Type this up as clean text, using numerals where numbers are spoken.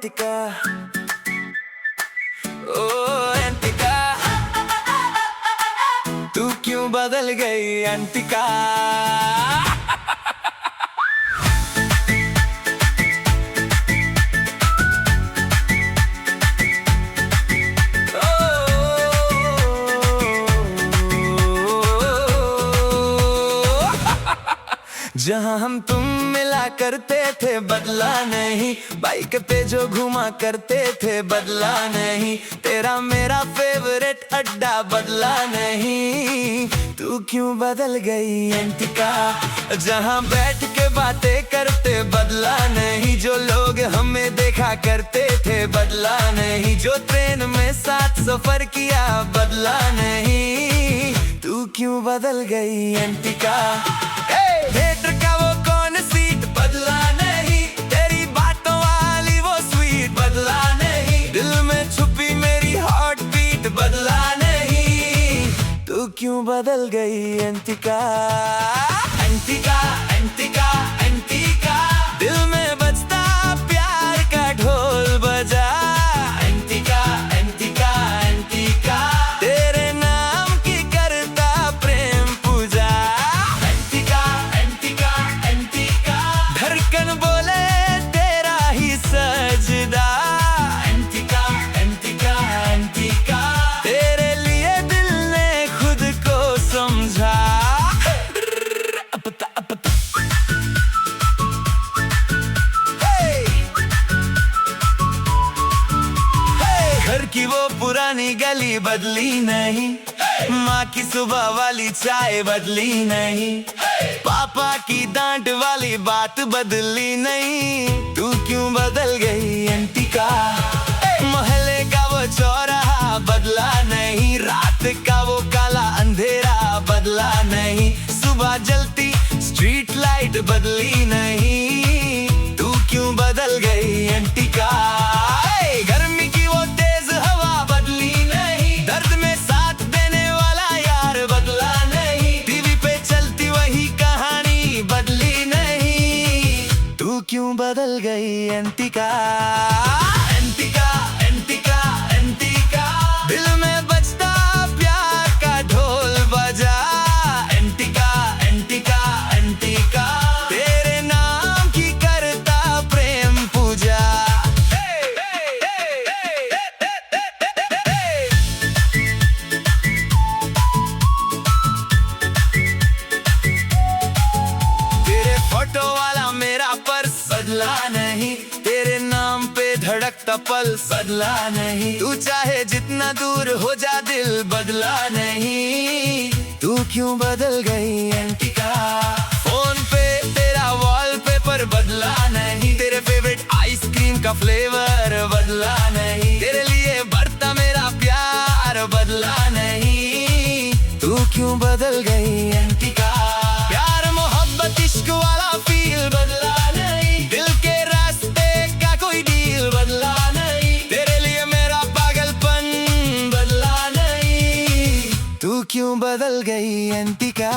एंटिका, ओ एंटिका, तू क्यों बदल गई एंटिका। जहाँ हम तुम मिला करते थे बदला नहीं, बाइक पे जो घुमा करते थे बदला नहीं, तेरा मेरा फेवरेट अड्डा बदला नहीं, तू क्यों बदल गई एंटिका। जहाँ बैठ के बातें करते बदला नहीं, जो लोग हमें देखा करते थे बदला नहीं, जो ट्रेन में साथ सफर किया बदला नहीं, तू क्यों बदल गई एंटिका। थिएटर का वो कौन सीट बदला नहीं, तेरी बातों वाली वो स्वीट बदला नहीं, दिल में छुपी मेरी हार्ट बीट बदला नहीं, तू क्यों बदल गई एंटिका। एंटिका एंटिका एंटिका, दिल में बजता प्यार का ढोल बजा, एंटिका एंटिका एंटिका, तेरे नाम की करता प्रेम पूजा, एंटिका एंटिका एंटिका, धड़कन बोले तेरा ही सजदा, एंटिका एंटिका एंटिका, तेरे लिए दिल ने खुद को समझा। घर की वो पुरानी गली बदली नहीं, माँ की सुबह वाली चाय बदली नहीं, पापा की डांट वाली बात बदली नहीं, तू क्यों बदल गई एंटिका। मोहल्ले का वो चौराहा बदला नहीं, रात का वो काला अंधेरा बदला नहीं, सुबह जलती स्ट्रीट लाइट बदली नहीं, तू क्यों बदल गई एंटिका। गर्मी की वो तेज हवा बदली नहीं, दर्द में साथ देने वाला यार बदला नहीं, टीवी पे चलती वही कहानी बदली नहीं, तू क्यों बदल गई एंटिका। एंटिका एंटिका एंटिका, दिल में बजता प्यार का ढोल बजा, एंटिका एंटिका एंटिका, तेरे नाम की करता प्रेम पूजा। तेरे फोटो वाला मेरा पर्स बदला नहीं, तेरे नाम पे धड़कता पल्स बदला नहीं, तू चाहे जितना दूर हो जा दिल बदला नहीं, तू क्यों बदल गई एंटिका। फोन पे तेरा वॉलपेपर बदला नहीं, तेरे फेवरेट आइसक्रीम का फ्लेवर बदला नहीं, तेरे लिए बढ़ता मेरा प्यार बदला नहीं, तू क्यों बदल गई एंटिका। प्यार मोहब्बत इश्क वाला फील बदला नहीं, दिल के रास्ते का कोई डील बदला नहीं, तेरे लिए मेरा पागलपन बदला नहीं, तू क्यों बदल गई एंटिका।